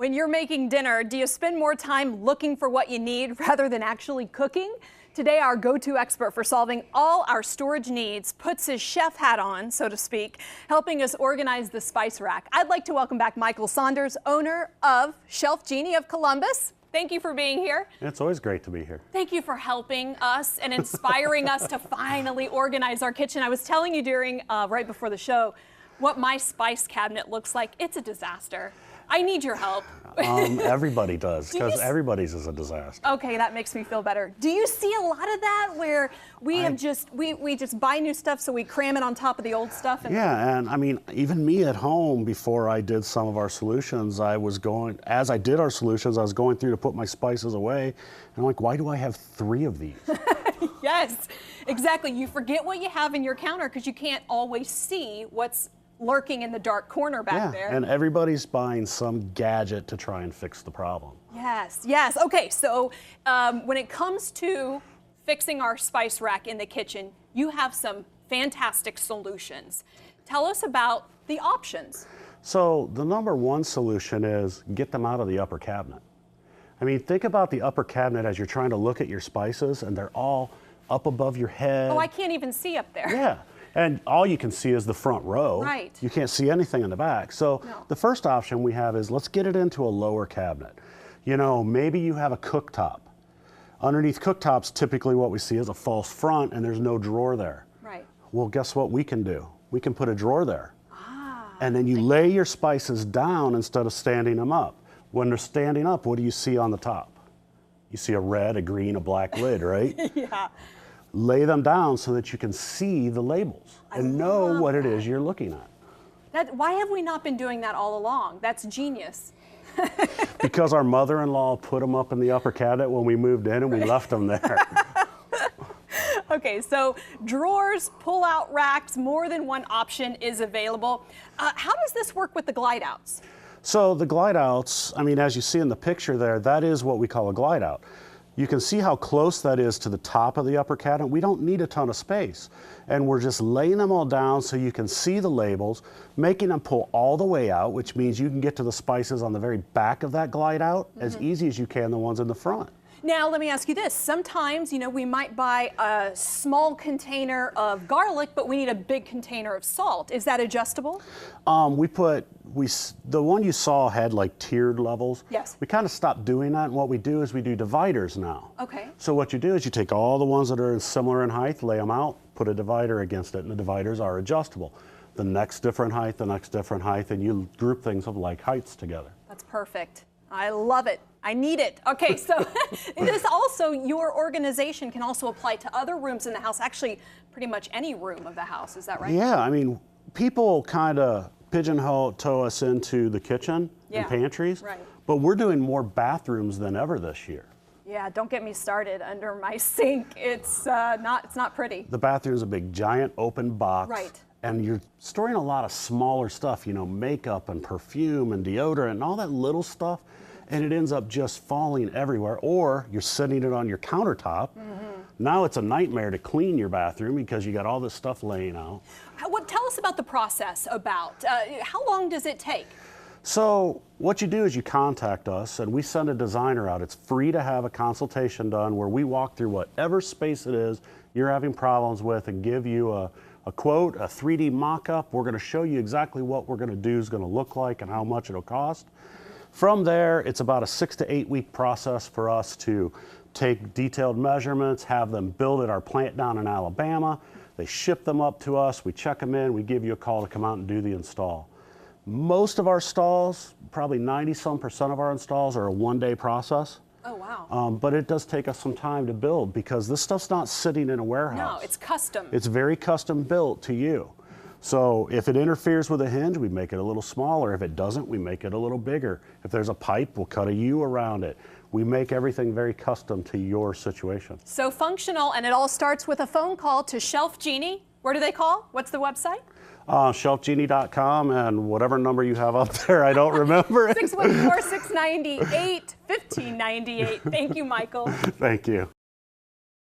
When you're making dinner, do you spend more time looking for what you need rather than actually cooking? Today, our go-to expert for solving all our storage needs puts his chef hat on, so to speak, helping us organize the spice rack. I'd like to welcome back Michael Saunders, owner of Shelfgenie of Columbus. Thank you for being here. It's always great to be here. Thank you for helping us and inspiring us to finally organize our kitchen. I was telling you during, right before the show, what my spice cabinet looks like. It's a disaster. I need your help. Everybody does, because everybody's is a disaster. Okay, that makes me feel better. Do you see a lot of that where we just buy new stuff, so we cram it on top of the old stuff? Yeah, and I mean, even me at home, before I did some of our solutions, as I did our solutions, I was going through to put my spices away, and I'm like, why do I have 3 of these? Yes, exactly. You forget what you have in your counter because you can't always see what's lurking in the dark corner back there. And everybody's buying some gadget to try and fix the problem. Yes, yes. Okay, so when it comes to fixing our spice rack in the kitchen, you have some fantastic solutions. Tell us about the options. So the #1 solution is get them out of the upper cabinet. I mean, think about the upper cabinet as you're trying to look at your spices and they're all up above your head. Oh, I can't even see up there. Yeah. And all you can see is the front row. Right. You can't see anything in the back. So the first option we have is let's get it into a lower cabinet. You know, maybe you have a cooktop. Underneath cooktops, typically what we see is a false front and there's no drawer there. Right. Well, guess what we can do? We can put a drawer there. And then you lay your spices down instead of standing them up. When they're standing up, what do you see on the top? You see a red, a green, a black lid, right? Yeah. Lay them down so that you can see the labels and know what it is you're looking at. Why have we not been doing that all along? That's genius. Because our mother-in-law put them up in the upper cabinet when we moved in and we left them there. Okay, so drawers, pull-out racks, more than one option is available. How does this work with the glide outs? So the glide outs, I mean, as you see in the picture there, that is what we call a glide out. You can see how close that is to the top of the upper cabinet. We don't need a ton of space. And we're just laying them all down so you can see the labels, making them pull all the way out, which means you can get to the spices on the very back of that glide out as easy as you can the ones in the front. Now, let me ask you this. Sometimes, you know, we might buy a small container of garlic, but we need a big container of salt. Is that adjustable? The one you saw had like tiered levels. Yes. We kind of stopped doing that, and what we do is we do dividers now. Okay. So what you do is you take all the ones that are similar in height, lay them out, put a divider against it, and the dividers are adjustable. The next different height, and you group things of like heights together. That's perfect. I love it. I need it. Okay, so it is also, your organization can also apply to other rooms in the house, actually pretty much any room of the house, is that right? Yeah, I mean, people kind of pigeonhole us into the kitchen and pantries, but we're doing more bathrooms than ever this year. Yeah, don't get me started under my sink. It's not pretty. The bathroom's a big giant open box. Right. And you're storing a lot of smaller stuff, you know, makeup and perfume and deodorant and all that little stuff, and it ends up just falling everywhere, or you're setting it on your countertop. Now it's a nightmare to clean your bathroom because you got all this stuff laying out. Tell us about the process how long does it take? So what you do is you contact us and we send a designer out. It's free to have a consultation done where we walk through whatever space it is you're having problems with and give you a quote, a 3D mock-up. We're going to show you exactly what we're going to do is going to look like and how much it'll cost. From there, it's about a 6 to 8 week process for us to take detailed measurements, have them build at our plant down in Alabama. They ship them up to us, we check them in, we give you a call to come out and do the install. Most of our installs, probably 90% of our installs are a 1-day process. Oh, wow. But it does take us some time to build because this stuff's not sitting in a warehouse. No, it's custom. It's very custom built to you. So if it interferes with a hinge, we make it a little smaller. If it doesn't, we make it a little bigger. If there's a pipe, we'll cut a U around it. We make everything very custom to your situation. So functional, and it all starts with a phone call to Shelfgenie. Where do they call? What's the website? Shelfgenie.com, and whatever number you have up there, I don't remember it. 614-698-1598. Thank you, Michael. Thank you.